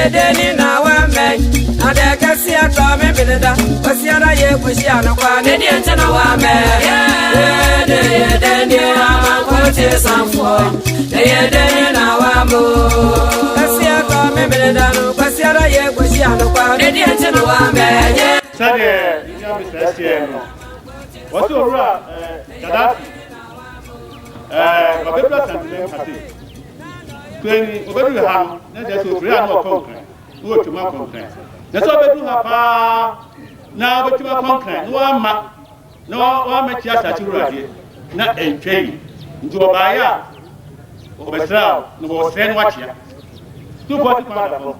deni na wa me ade kasi atwa me beleda osiara ye kushi anokwa ne die nchana wa me ye deni ama kote sanfo ye deni na wa mo kasi atwa me beleda no osiara ye kushi anokwa ne die nchana wa me ye sade nya misasiye no wato ora Gaddafi babedwa Asantehene kati kweni obedu ha na je so free na konkran wo tuma konkran na so obedu ha pa na obetuma konkran no ama no wa mechi asati urade na entwei nti obaya obesra no bo sen wachia tu body kwada no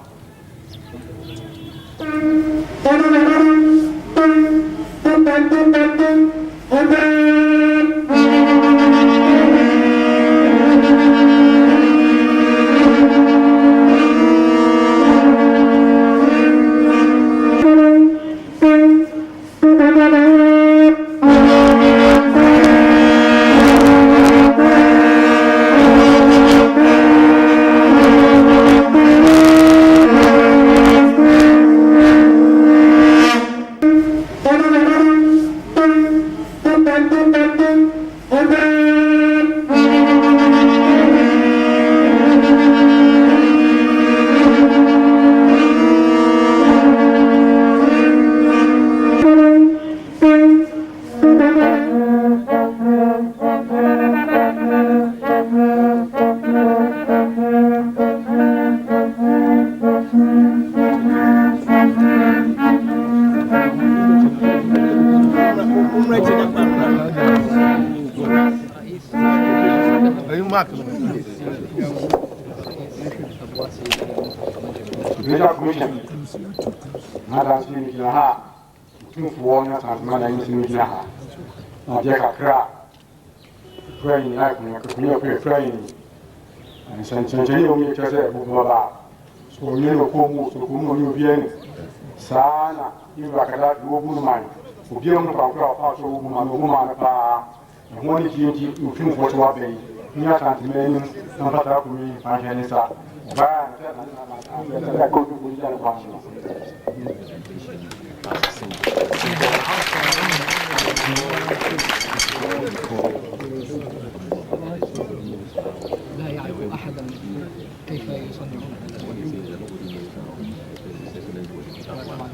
Otumfuo na Tanzania nchini ha na dia kakra praying na kuna praying Asantehene o mi chase bubu ba so mi no ko mu so ko mu ni bien sana iba kada do bu man o bien no pa kwa pa so bu man o man pa mo ni ti Otumfuo to wa be ni Asantehene na pata ko mi pa jeni sa ba na ko du bu ja ba لا يعرف أحدا كيف يصنعون طبعا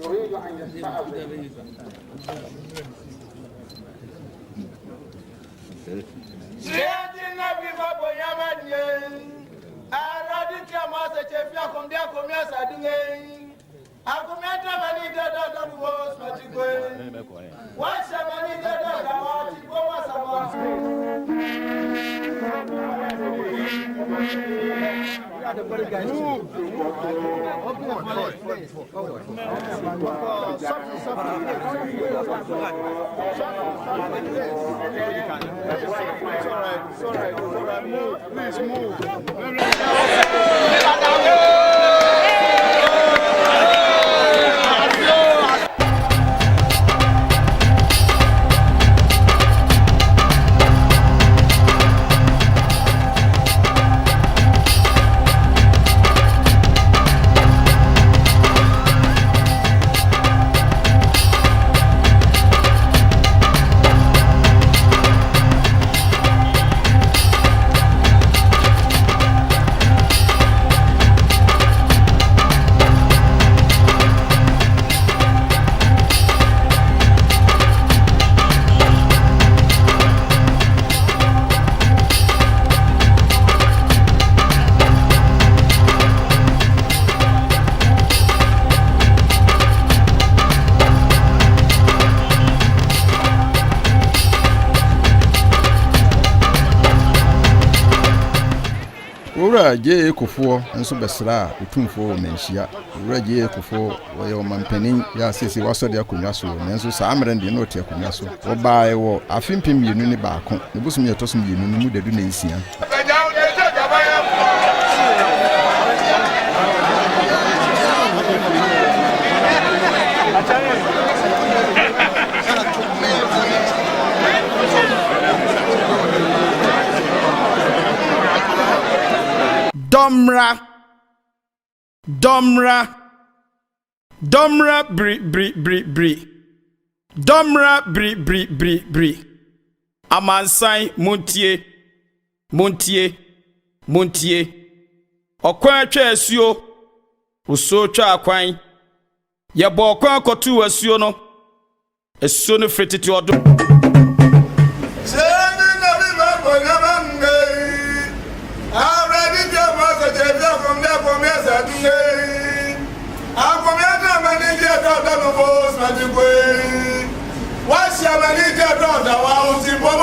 يريد أن يستعبد سيدنا بفابو يمن أرادي كما سيفيا كمبيا كميا سادنين أكميا تمني دادا دبوس ماتيكوين واشمني دادا دماتي كما سما Please move. owura je Kofi nso besra Otumfuo menhia owura je Kofi wo mampanin ya sisi wasode akonwa so nanso saa amrende no te akonwa so wo baae wo afimpim yenu ni baako ne busum yetosum yenu ni mu dadu na nsia Domra bri Domra bri Amansai Muntie Okwan atwa asuo uso twa akwan yebo okwan kotu asuo no asuo no fretiti odo What's your money? Get on the wall, see what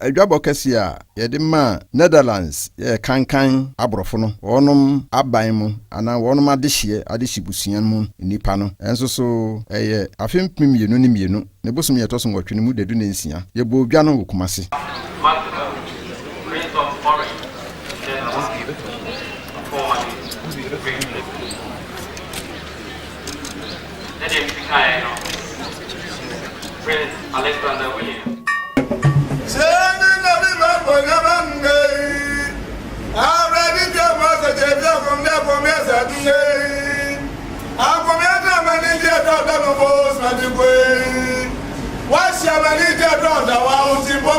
adwabo kese a yede ma Netherlands ye kankan abrofo no wonom aban mu ana wonom adehyibusuan mu nipa no enso so eye afempim yenu ni mienu ne bosum yetoso ngotwe mu dedu ne nsia ye bo odwa no wokumase What's your money? Get on the wall, see what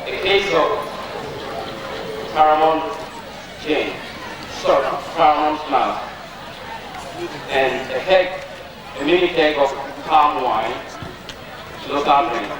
a case of paramount change, paramount now, and a mini keg of palm wine, local drink.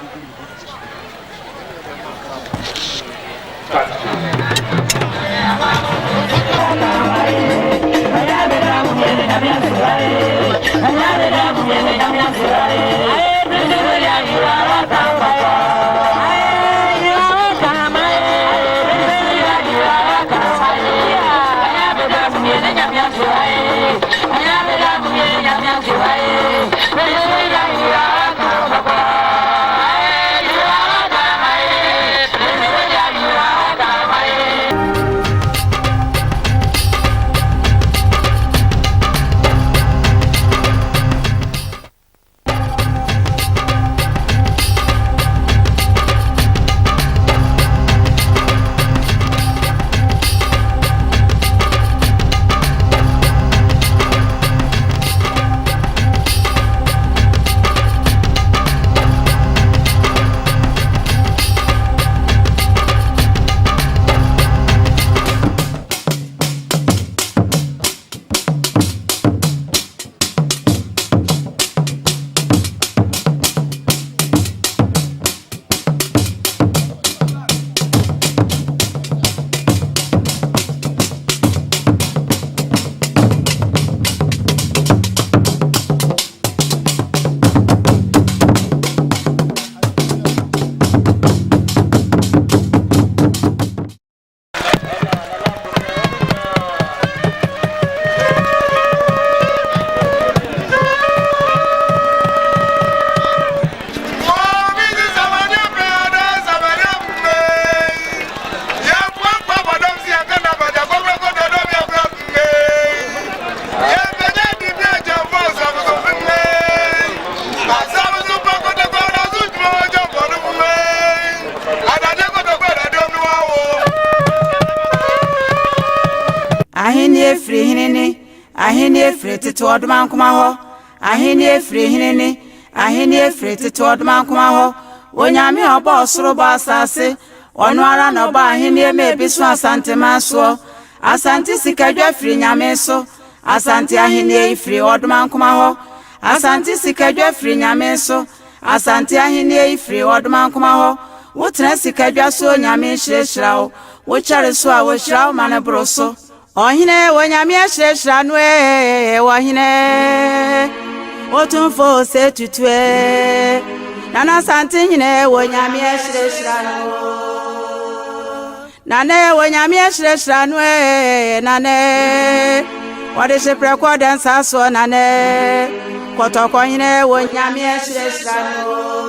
ahini efiri tete oduma nkoma ho ahini efiri hinini ahini efiri tete oduma nkoma ho onyame oba osoro ba asase ono ara na oba ahini emebiso asante maso asante sikadwa firi nyame so asante ahini efiri oduma nkoma ho asante sikadwa firi nyame so asante ahini efiri oduma nkoma ho wotra sikadwa so nyame hyerehyrao wo kyare so a wo hyerao mane broso ohine wo nyame hyerehyrao no ohine Otumfuo Osei Tutu nana Asantehene wo nyame hyerehyrao nane wo nyame hyerehyrao no nane wade hyeprɛ kɔ dansa so nane kɔtɔkɔ hine wo nyame hyerehyrao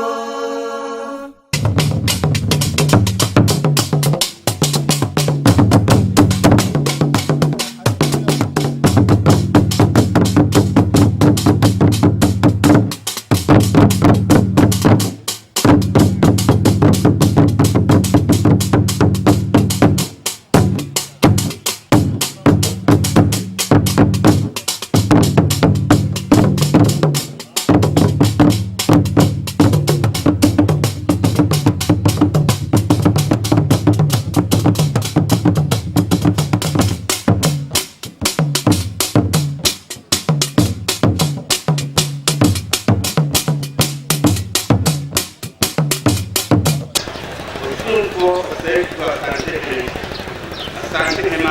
Asantehene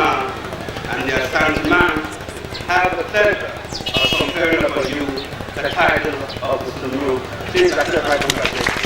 and the Asante man have the pleasure of conferring upon you the title of Otumfuo. Please accept my congratulations.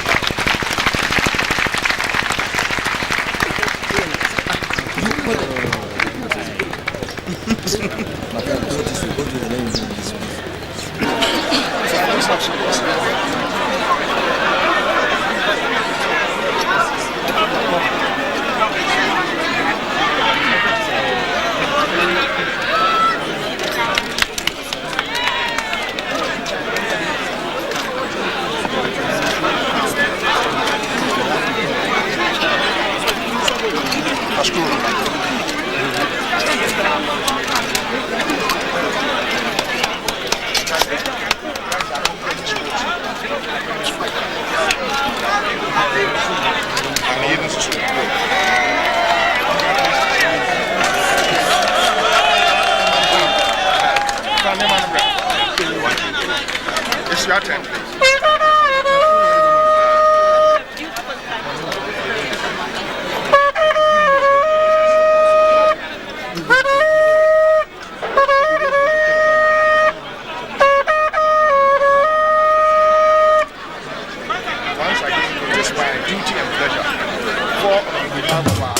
It's your turn, please. Once again, it is my duty and pleasure for on behalf of our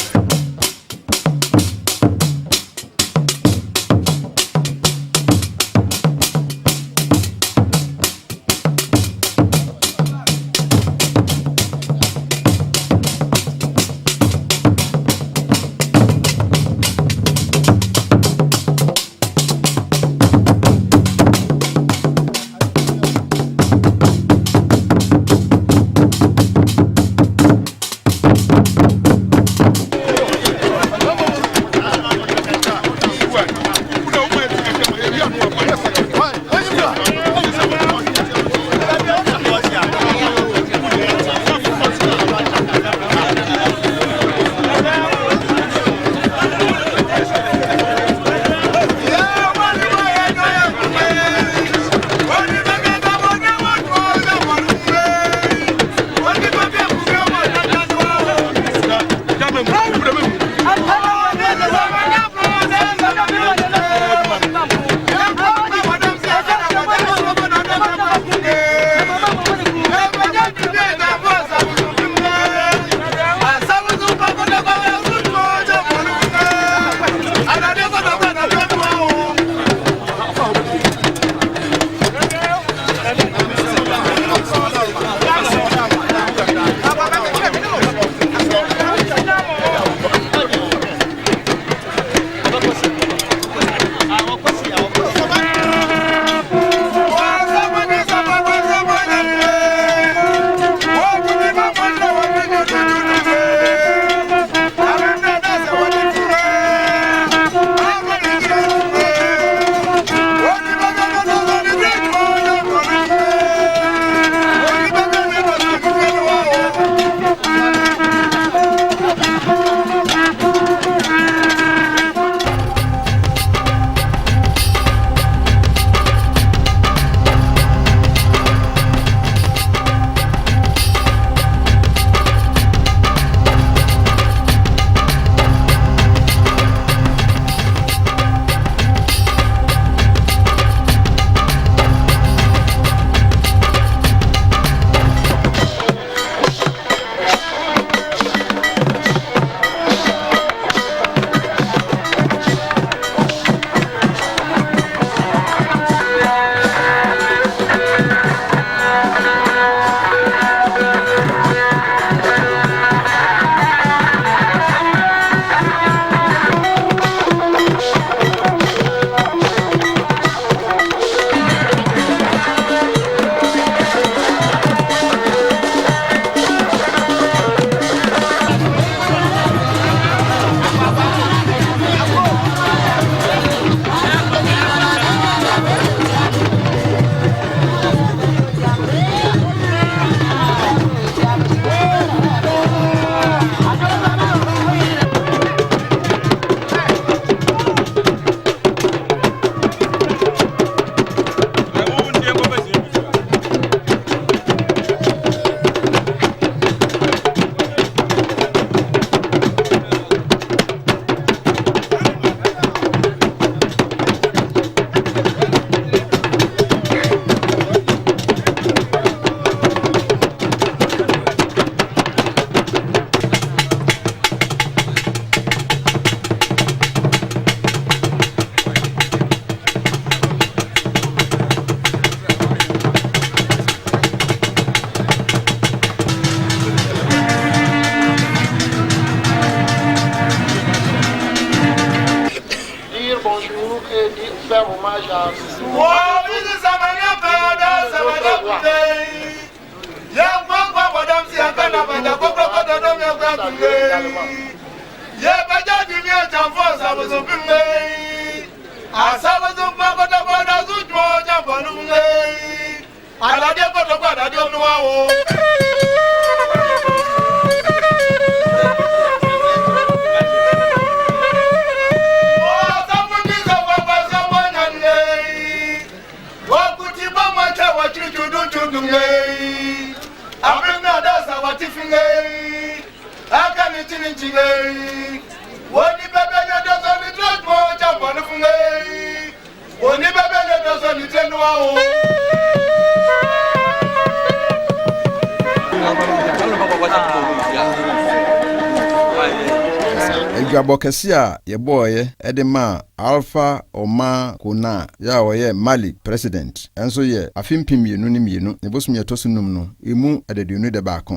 Edwabokesia yeboye edema Alpha Oumar Konare ya woye Mali president enso ye afimpim yenu ni mienu ne bosum yetosunum no emu adeduonu de baako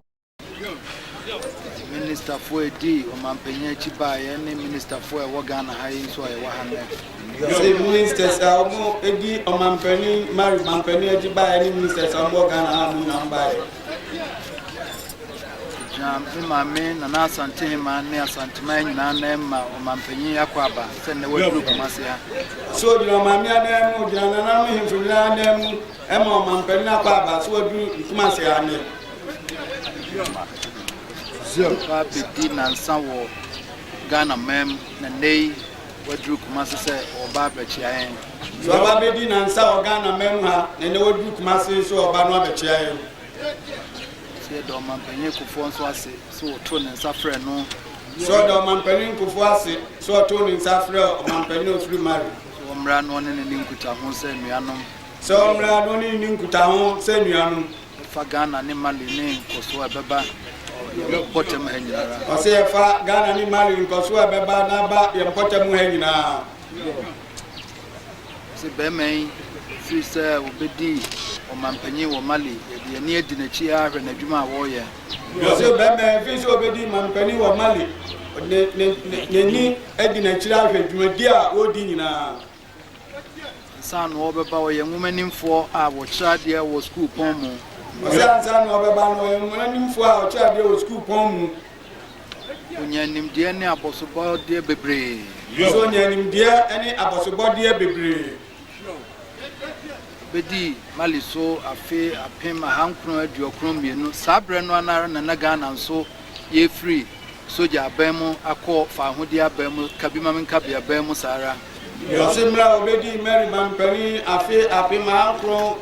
Minister for D omampenye chibaye ne minister for Ghana hayi so aye wahane the ministers amu edi omampenye Mali mampenye chibaye ne ministers amu Ghana amu nambaye Mame na Asantehene ne Asantehene na ma omampenye yakwaba se ne wadru kumase ha so jira mame anamu jira na mu himfira anamu ema omampenye yakwaba so wadru kumase ha ne Zia bedi na nsawo Ghana mem na nei wadru kumase se oba bechia yen so oba bedi na nsawo Ghana mem ha na ne wadru kumase so oba no abechia yen do mampenye Kofi nso ase so to ne nsafre no so do mampenye Kofi ase so to ne nsafre mampenye ofiri mari so mra no ne ne nkuta ho se nuanom so mra no ne nkuta ho se nuanom fa Ghana ne Mali ne koso ebeba potem hanyara o se fa Ghana ne Mali koso ebeba na ba ye potem hanyara se be men fi se obedi omampenye wo Mali ye ne adinachi ahwe na dwuma wo ye so be men fi se obedi mampenye wo Mali ne ni adinachi ahwe dwumadi a odi nyina san wo beba wo ye ngumanimfo a wo chade wo school pon mu san wo beba no ye ngumanimfo a wo chade wo school pon mu onyanim de ne abosobo de bebre so onyanim de ne abosobo de bebre bedi Mali so afi apem ahankron aduokron mienu sabre no anara na Ghana nso ye free soja abemu akọ fa hodi abemu kabima menkabe abemu sara yo simra obedi Mary mampani afi apem ahankron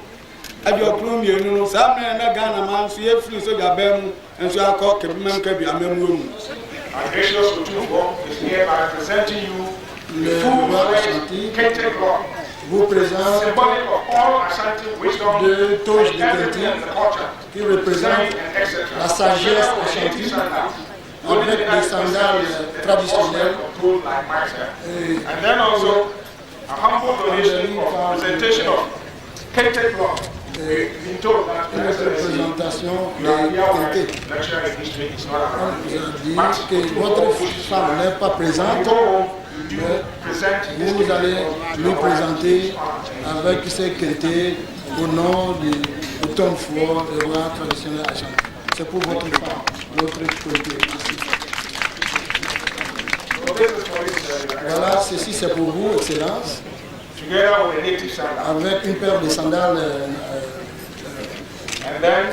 aduokron mienu sabre na Ghana man so ye free soja abemu nso akọ kabima menkabe amemu mu Gracious Otumfuo is here by presenting you the full Kente cloth. Vous présente Symbolic of all Asante wisdom, deux toasts de integrity and Kente culture, qui représentent la sagesse ashanti avec des sandales traditionnelles. And then also a humble donation of presentation of Kente cloth. Une représentation de Kente. On dit que votre femme n'est pas présente, mais vous allez lui présenter avec ces Kente au nom de Otumfuo, le roi traditionnel Ashanti. C'est pour votre femme, votre Kente. Voilà, ceci c'est pour vous, Excellence. Avec une paire de sandales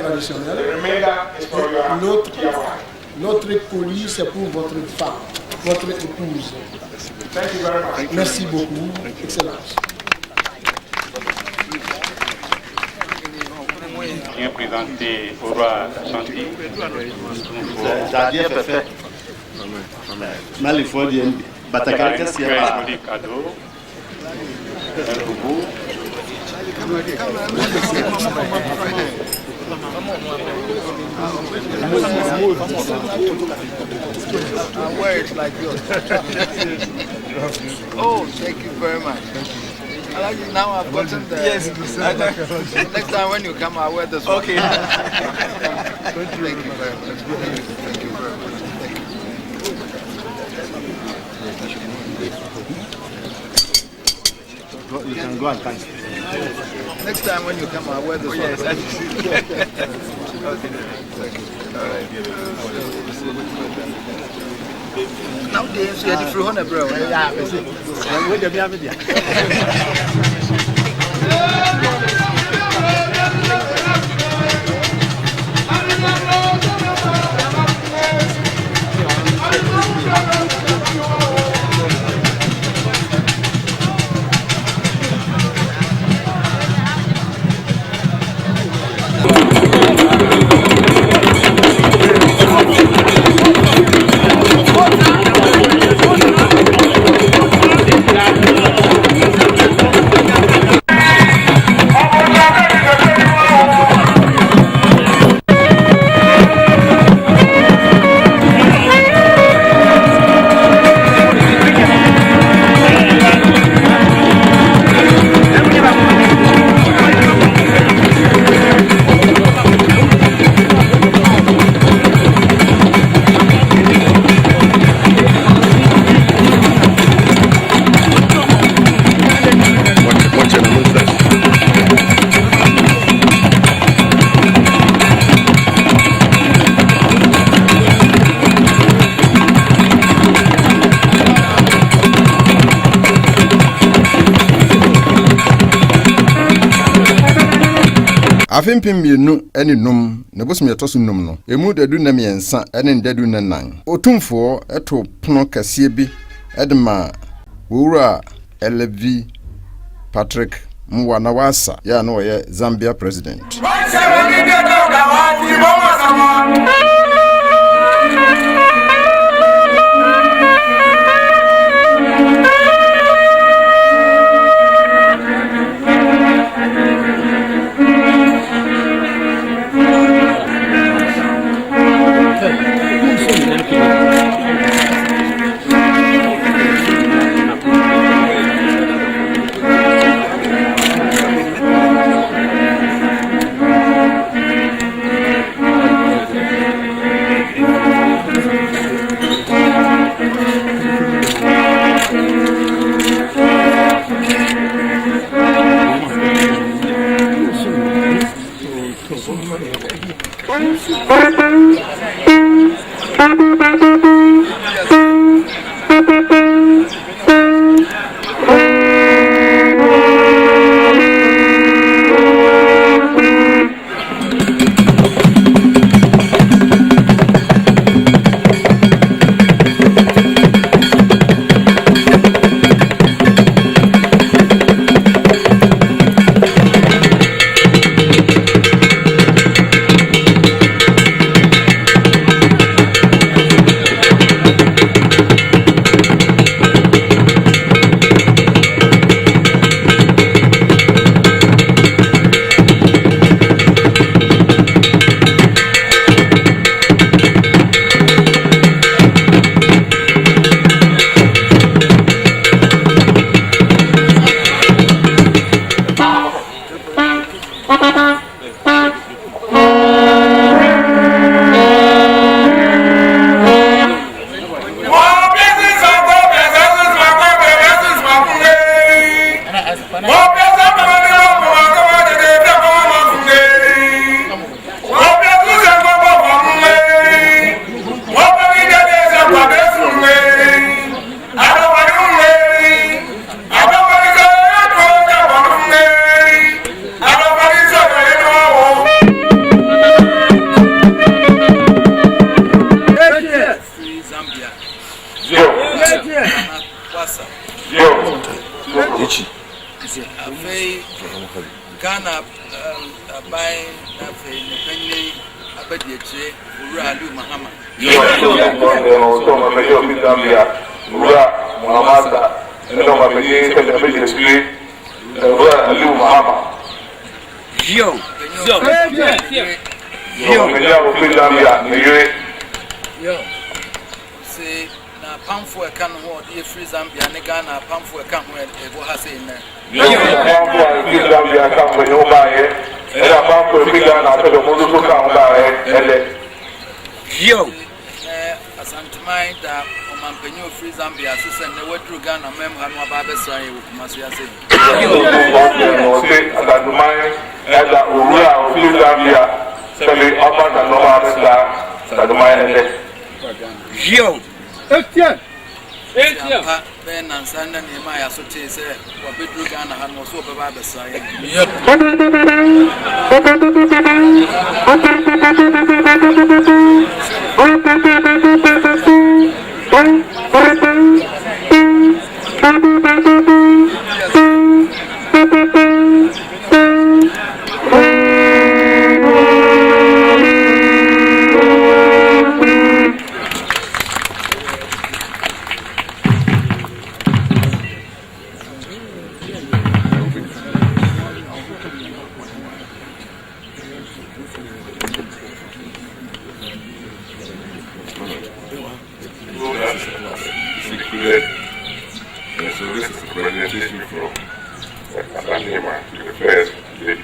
traditionnelles. L'autre colis, c'est pour votre femme, votre épouse. Merci beaucoup, Excellence. Bien présenté au roi Asante. Mali faut dire bataille qu'est-ce qu'il y a Un cadeau. Words like yours. Oh, thank you very much. I like it now. I've gotten the. Yes, next time when you come, I'll wear this one. Okay. Thank you very much. Thank you very much. Thank you. You can go and thank. Next time when you come, I'll wear this. Yes, nowadays, you are the free honor, bro. Yeah, Afimpim mienu ene num ne bosom yetoso num no emu dadu na miensa ene ndadu na nan Otumfuo eto pono kase bi edema wura LV Patrick Mwanawasa ya no ye Zambia president. Ghana by Nepeni Abediache, Ura Muammar. Mwanawasa, ndio mapekee kwa Abediache, Ura Muammar. Yo. See, na pamfo eka no ho de free Zambia ne Ghana pamfo eka ho e go ha sei na. Pamfo free Zambia ka ho no ba ye. Era pamfo free Ghana to do mo so ka ho ba ye. Ele. Yo. Asante mai da mampanyin ofiri Zambia sese ne wadru Ghana mem ha no aba besra ye wokumaso ya se Eda Oumar ofiri Zambia sebe ọba na nọmba abesa Sadumaya Yo Etienne Ben Nansana ne ma ya so te se wa bedru Ghana ha no so obeba besra ye So this is the presentation from Asantehene to the first lady.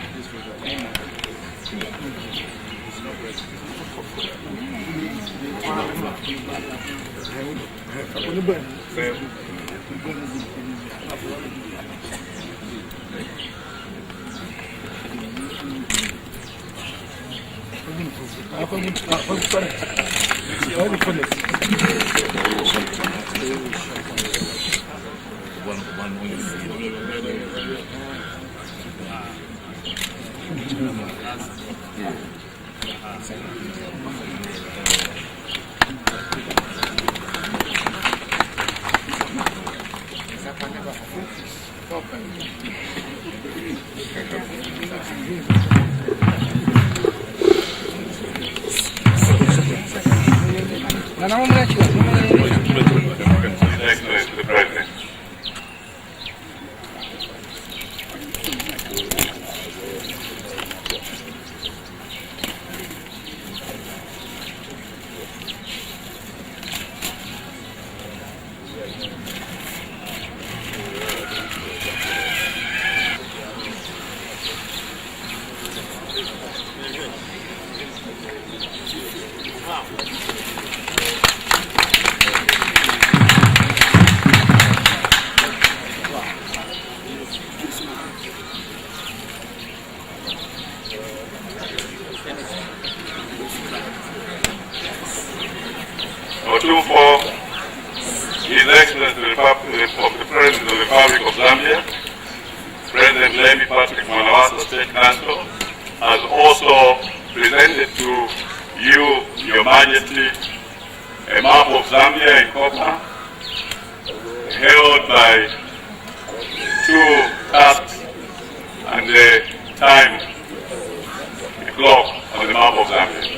Otumfuo, His Excellency the President of the Republic of Zambia, President Levy Patrick Mwanawasa State Council, has also presented to you, Your Majesty, a map of Zambia in copper, held by 2 casks and the time, the clock on the map of Zambia.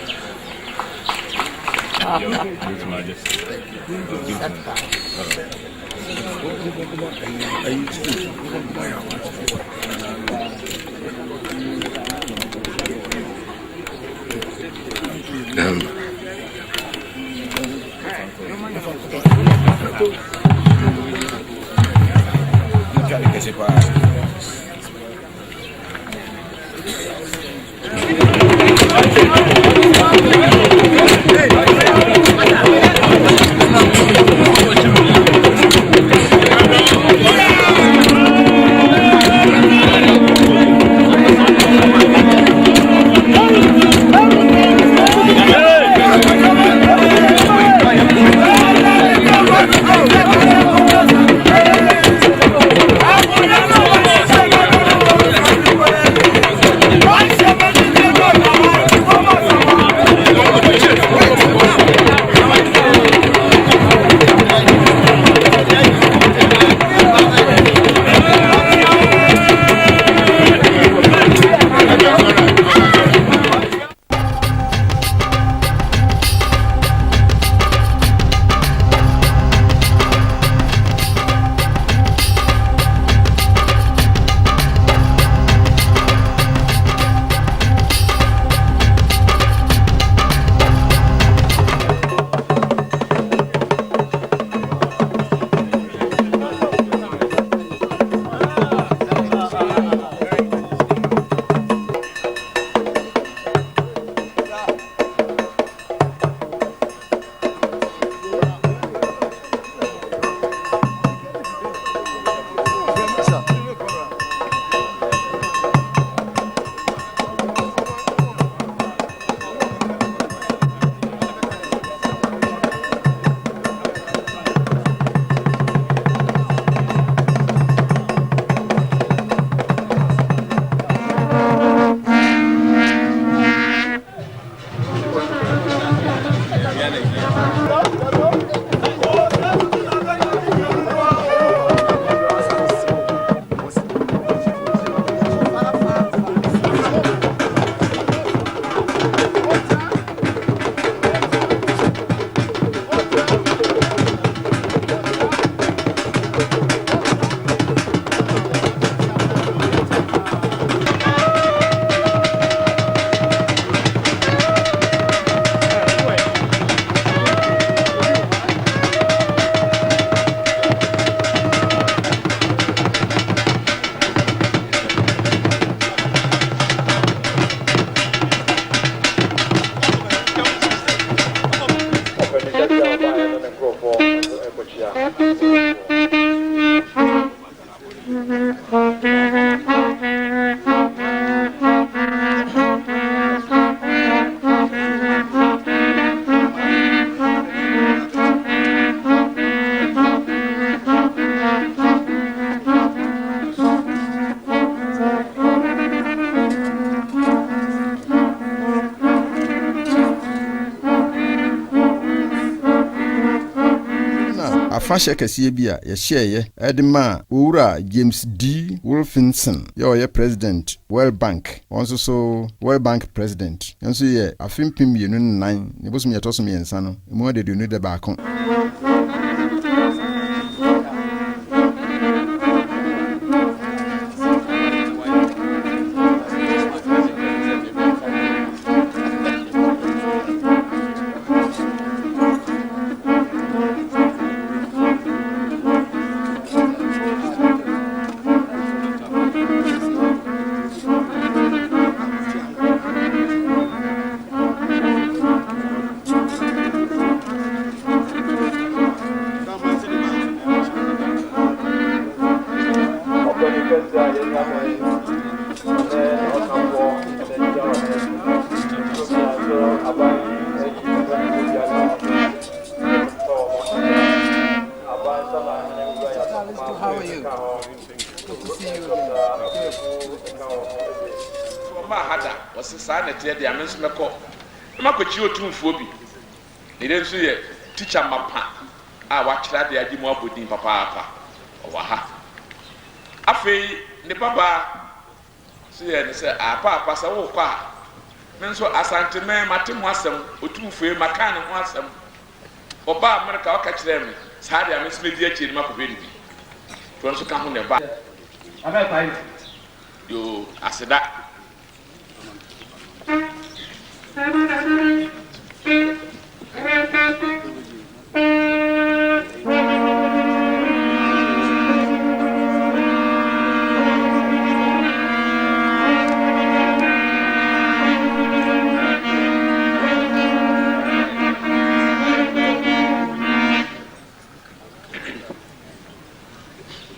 afahyɛ kɛseɛ bi a yɛhyɛeɛ ɛde ma owura James D. Wolfenson yɛ president World Bank ɔnso so World Bank president nso yɛ afempem 2 ne bosom yɛtɔ so mmiɛnsa no mu adede no de baako. Otumfuo bi ne nso yɛ teacher mapa a wakyerɛ de agye mu abodin papaapa ɔwɔ afei ne baba so yɛ ne sɛ apa sɛ wo kɔ a me nso asante man mate ho asɛm Otumfuo maka ne ho asɛm ɔba Amerika ɔka kyerɛ me saa de amesi me di akyi ne makɔhwɛ ne bi to nso ka ho ne ba yo aseda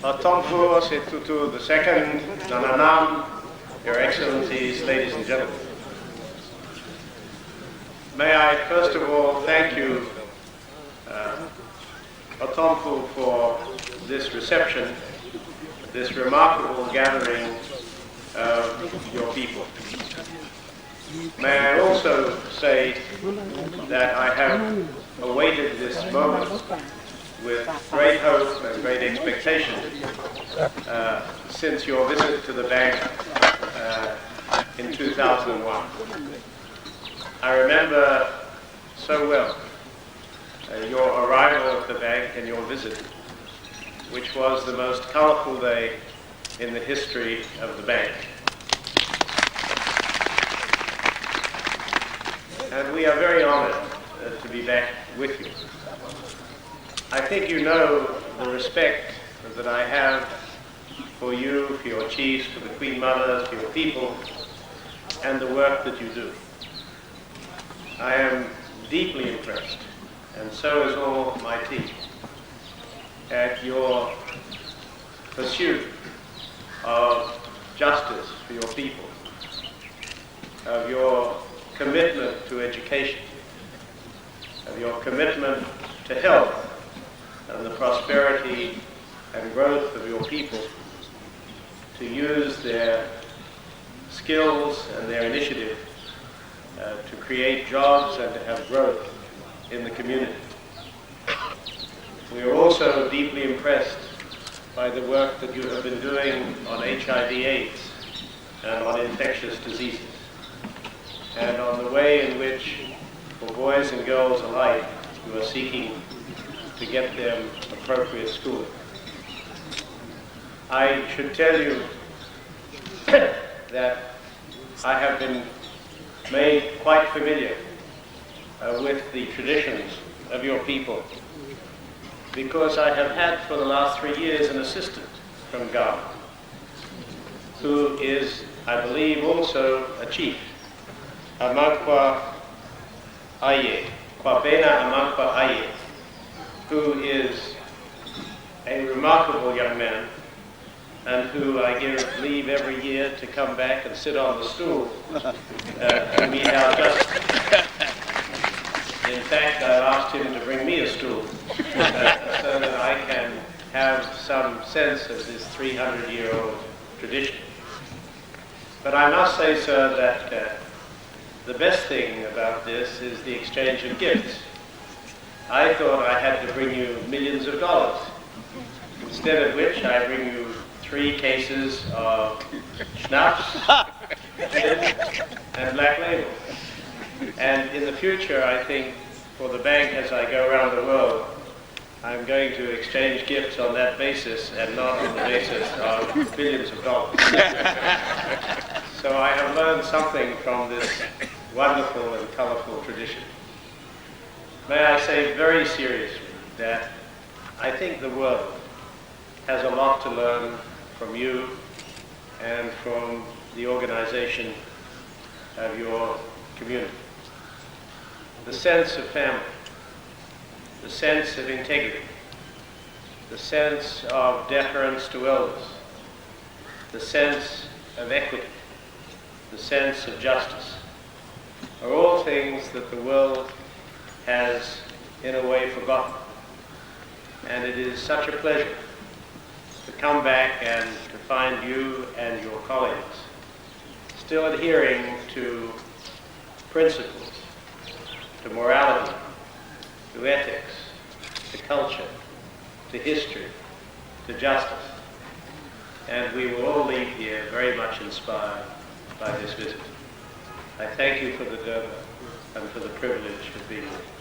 Otumfuo Osei Tutu II, Annan, Your Excellencies, ladies and gentlemen. May I first of all thank you, Otumfuo, for this reception, this remarkable gathering of your people. May I also say that I have awaited this moment with great hope and great expectation since your visit to the bank in 2001. I remember so well your arrival at the bank and your visit, which was the most colorful day in the history of the bank. And we are very honored to be back with you. I think you know the respect that I have for you, for your chiefs, for the Queen Mother, for your people, and the work that you do. I am deeply impressed, and so is all my team, at your pursuit of justice for your people, of your commitment to education, of your commitment to health and the prosperity and growth of your people, to use their skills and their initiative to create jobs and to have growth in the community. We are also deeply impressed by the work that you have been doing on HIV/AIDS and on infectious diseases, and on the way in which, for boys and girls alike, you are seeking to get them appropriate schooling. I should tell you that I have been made quite familiar with the traditions of your people, because I have had for the last 3 years an assistant from Ghana, who is, I believe, also a chief, Amankwa Aye, Kwabena Amankwa Aye, who is remarkable young man, and who I give leave every year to come back and sit on the stool to meet our justice. In fact, I've asked him to bring me a stool so that I can have some sense of this 300-year-old tradition. But I must say, sir, that the best thing about this is the exchange of gifts. I thought I had to bring you millions of dollars, instead of which I bring you 3 cases of schnapps and black label. And in the future, I think, for the bank as I go around the world, I'm going to exchange gifts on that basis and not on the basis of billions of dollars. So I have learned something from this wonderful and colorful tradition. May I say very seriously that I think the world has a lot to learn from you and from the organization of your community. The sense of family, the sense of integrity, the sense of deference to elders, the sense of equity, the sense of justice, are all things that the world has, in a way, forgotten. And it is such a pleasure to come back and to find you and your colleagues still adhering to principles, to morality, to ethics, to culture, to history, to justice. And we will all leave here very much inspired by this visit. I thank you for the durbar and for the privilege of being with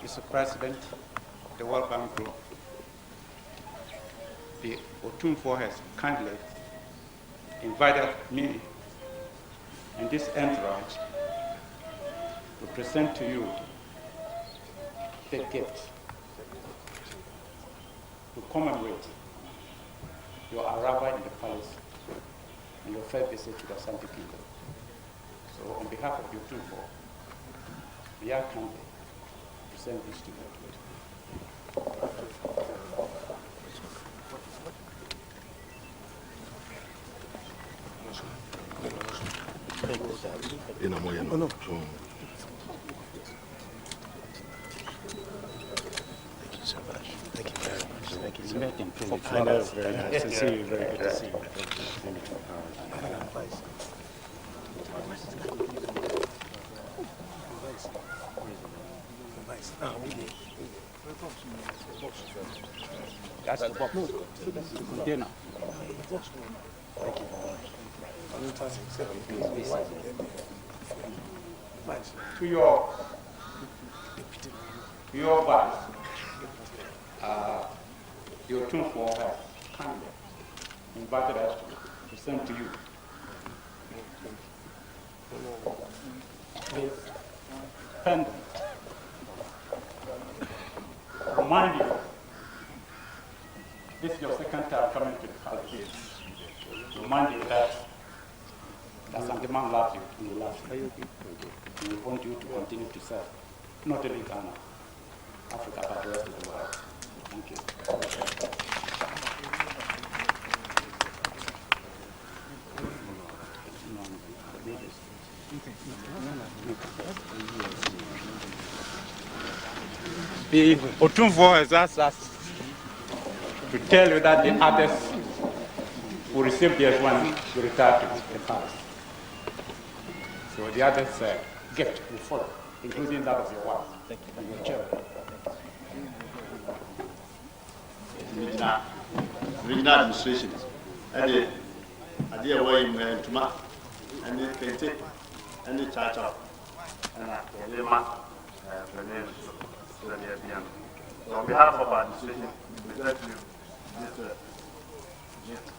Mr. President, the World Bank Group, the Otumfuo has kindly invited me and this entourage to present to you the gift to commemorate your arrival in the palace and your first visit to the Asante Kingdom. So on behalf of the Otumfuo, we are kindly present this to you. Thank you so much. Thank you very much. Thank you so much. I know, it's very nice to see you. Very good to see you. Thank you. That's the box. The container. Thank you. To your vice, the Otumfuo has kindly invited us to present to you this pendant. Remind you, this is your second time coming to the palace. Remind you that Asante loves you and he loves you. We want you to continue to serve, not only Ghana, Africa, but the rest of the world. Thank you. The Otumfuo has asked us to tell you that the others will receive theirs when you retire to the palace. So the others' gift will follow, including that of your wife and your children. Regional administration, and the idea why you went to Mark, and they can take any charge of and So on behalf of our administration, we present to you this gift.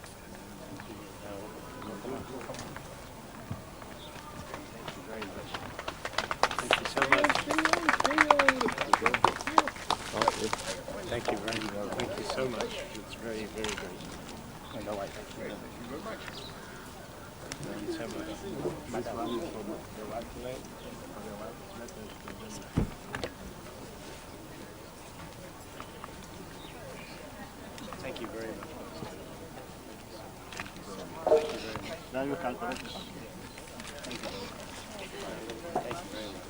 Thank you so much. Thank you very much. Thank you so much. It's very, very good. Thank you very much. Thank you so much. Thank you very much. Now you can correct it. Thank you. Thank you very much.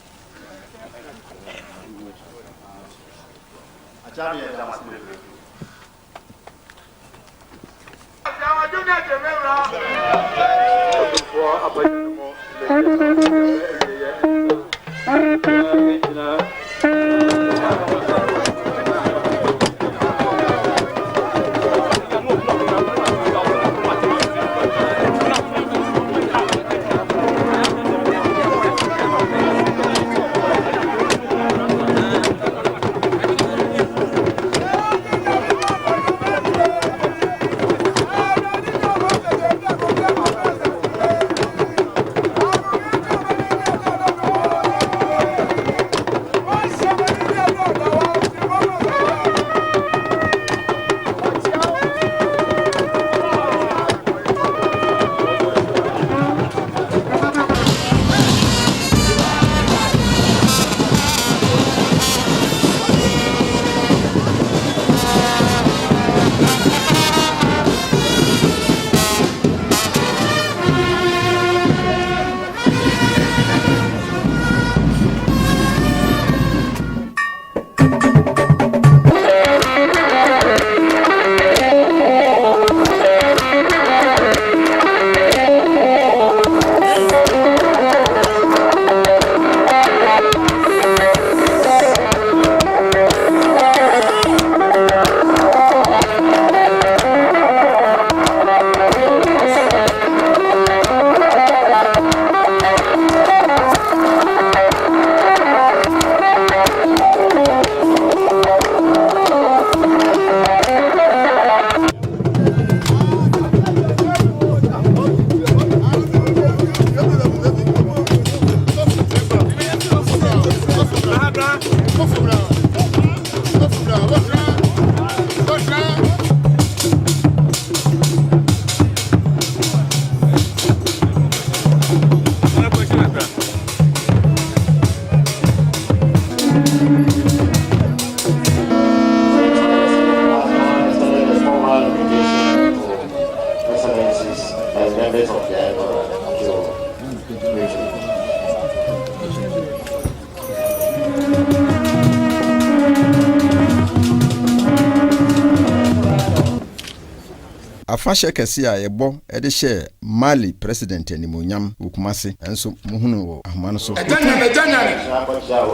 afahyɛ kɛse a yɛbɔ de hyɛ Mali president animonyam Okumase enso muhunu wɔ ahoma no so ɛjanyane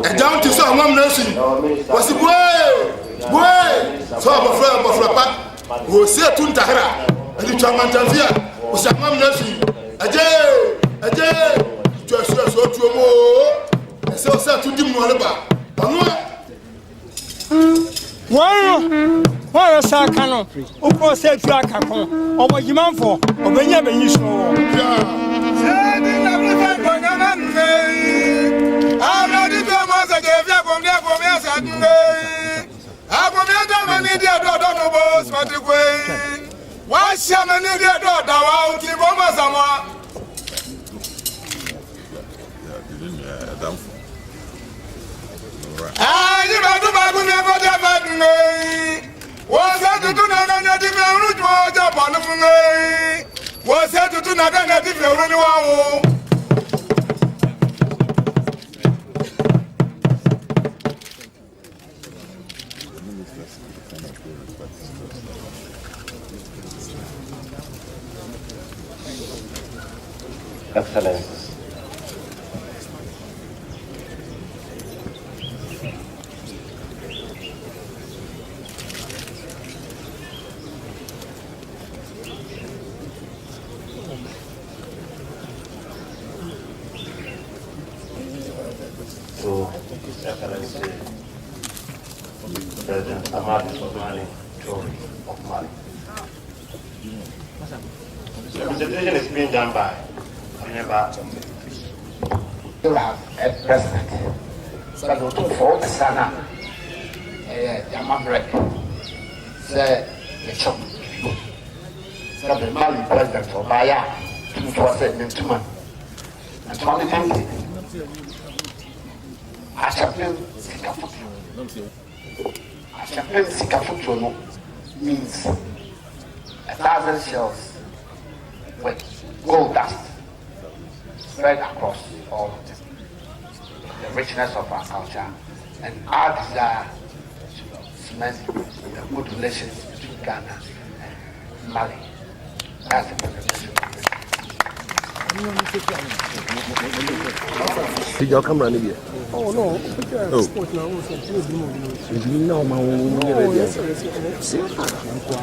ɛjan ti so amam na su wasi boy so abofra pa wo se tuntahara ali twamantafia wasi amam na su aje so tuomo ɛsɛ o se tudim no leba ɔno Wọ́n sá kánò, ó kọ́ sẹ́ẹ̀tì àkàkọ́, ọmọ yìí máa ń fọ, ọmọ yẹn bẹ̀ yín sọ wọ́. Ṣéèdì nàbí fẹ́ gbọ̀ngàn náà nìyẹn yìí. Àwọn ọdún tó mọ̀ ṣẹ̀jẹ̀ fi àgbọ̀mí ẹ̀sẹ̀ dúró yìí. Àgbọ̀mí ẹ̀dọ́ mi ní díẹ̀ dọ́ọ̀dọ́ ní bó sọ́tì pé wọ́n ṣe mi ní díẹ̀ dọ́ọ̀dọ́ wa ó ti bọ́ mọ̀ sàmọ́. Ẹ̀yin bá tún bá gún ní ẹ̀kọ́ tẹ́ fẹ́ dúró yìí. Wọ́n ṣe tuntun náà ní ẹtí fi ẹrú ju ọjọ́ pọ̀ ní fún mi. Wọ́n ṣe tuntun náà ní ẹtí fi ẹrú ní wọ́n wò. Excellencies. President Ahmad Osmani Toure of Mali. The presentation is being done by Barima. You have a president. So the Otumfuo Osei Tutu say the chop. So the Mali president for Baya Otumfuo Osei Tutu and 2020. I champion Sikafutu means 1,000 shells with gold dust spread across all the richness of our culture and our desire to cement the good relations between Ghana and Mali. That's the presentation. Did you come running here? Oh no, You know, my own.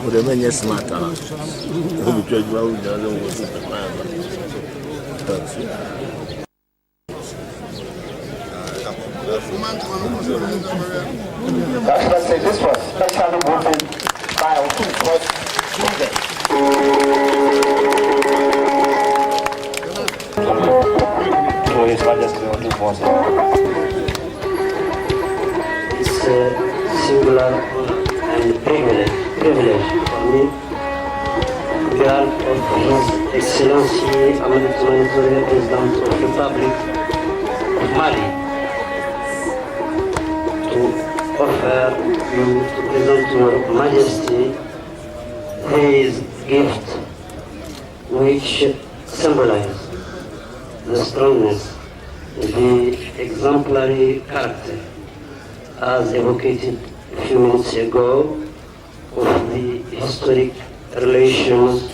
The man is smart. This was specially voted by Otumfuo to His Majesty Otumfuo. It's a singular and privilege for me, behalf of His Excellency President of the Republic of Mali, to offer you to present to Your Majesty his gift, which symbolizes the strongness, the exemplary character, as evocated a few minutes ago, of the historic relations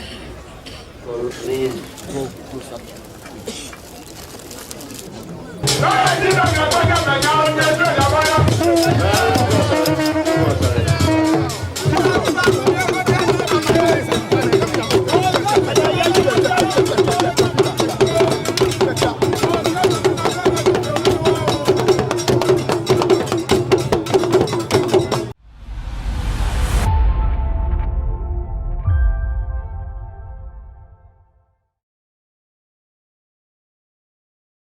for these. Hey,